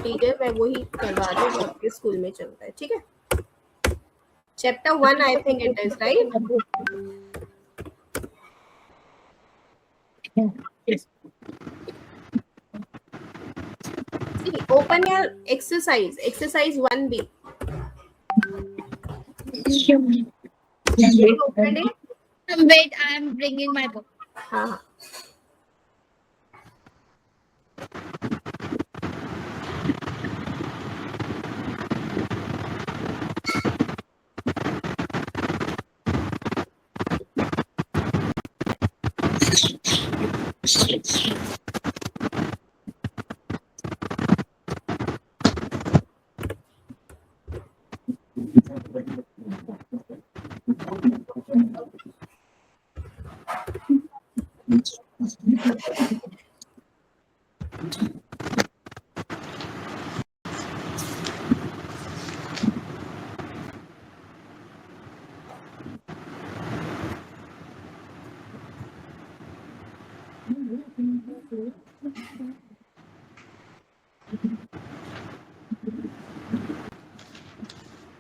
ठीक है, मैं वही करवा रही हूँ जो आपके स्कूल में चलता है. ठीक है. Chapter 1, I think it is, right? Yes. See, open your exercise. Exercise 1B. You opened it? Wait, I am bringing my book. हाँ.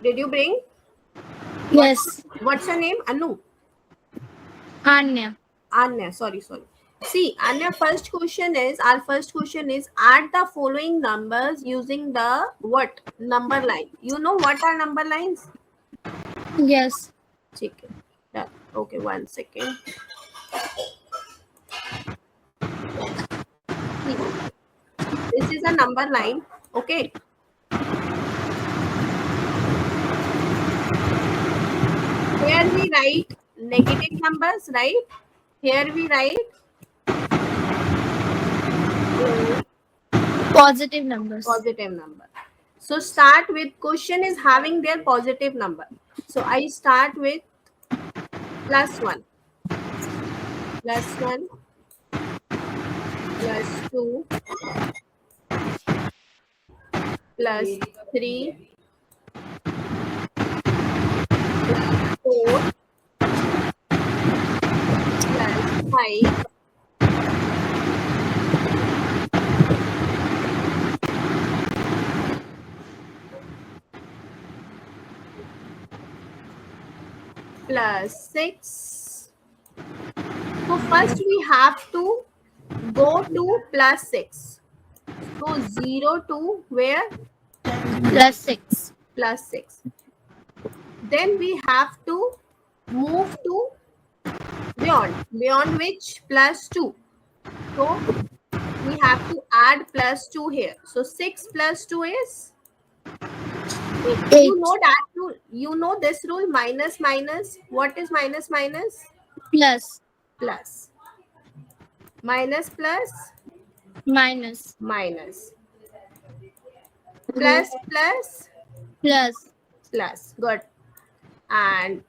Did you bring? Yes. What's your name? Anu. Anya. Anya. Sorry. See, Anya, our first question is add the following numbers using the what number line? You know what are number lines? Yes. ठीक है. Done. Okay, 1 second. See, this is a number line. Okay. Here we write negative numbers, right? Here we write Positive numbers. positive number. So start with question is having their positive number. So I start with +1, +1, +2, +3, +4, +5, +6. So first we have to go to +6. So 0 to where? +6. +6. Then we have to move to beyond which? +2. So we have to add +2 here. So 6 + 2 is 8. 8. You know that rule. You know this rule, minus minus. What is minus minus? Plus. Plus. Minus plus Minus. minus. Plus plus Plus. plus. Good. And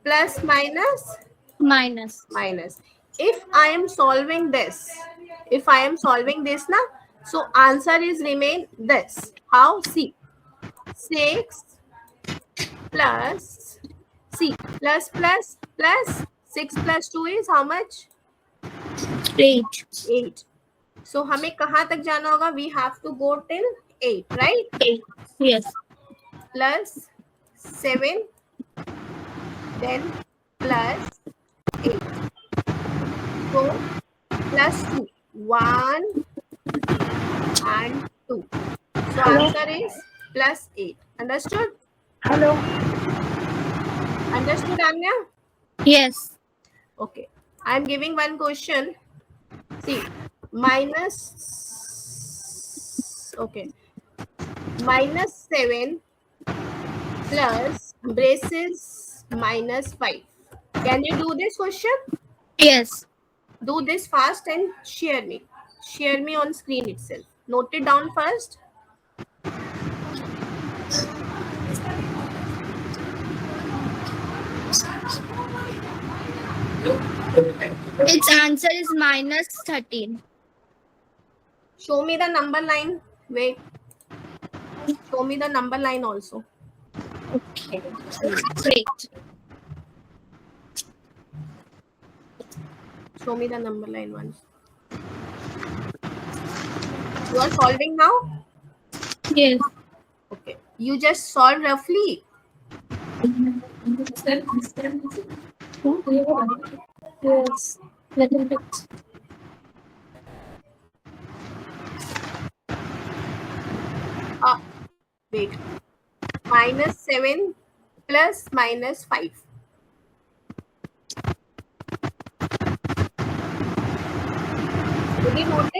plus minus Minus. minus. If I am solving this now, so answer is remain this. How? See, 6 plus, see, plus plus plus 6 plus 2 is how much? 8. 8. So हमें कहाँ तक जाना होगा? We have to go till 8, right? 8. Yes. Plus 7, then plus 8. So plus 2, 1 and 2. So answer is plus 8. Understood? Hello. Understood, Anya? Yes. Okay. I am giving one question. See, minus, okay, -7 plus braces -5. Can you do this question? Yes. Do this fast and share me. Share me on screen itself. Note it down first. Its answer is -13. Show me the number line. Wait. Show me the number line also. Okay. Great. Show me the number line once. You are solving now? Yes. Okay. You just solve roughly. Yes. Little bit. Wait. -7 plus -5. Did you note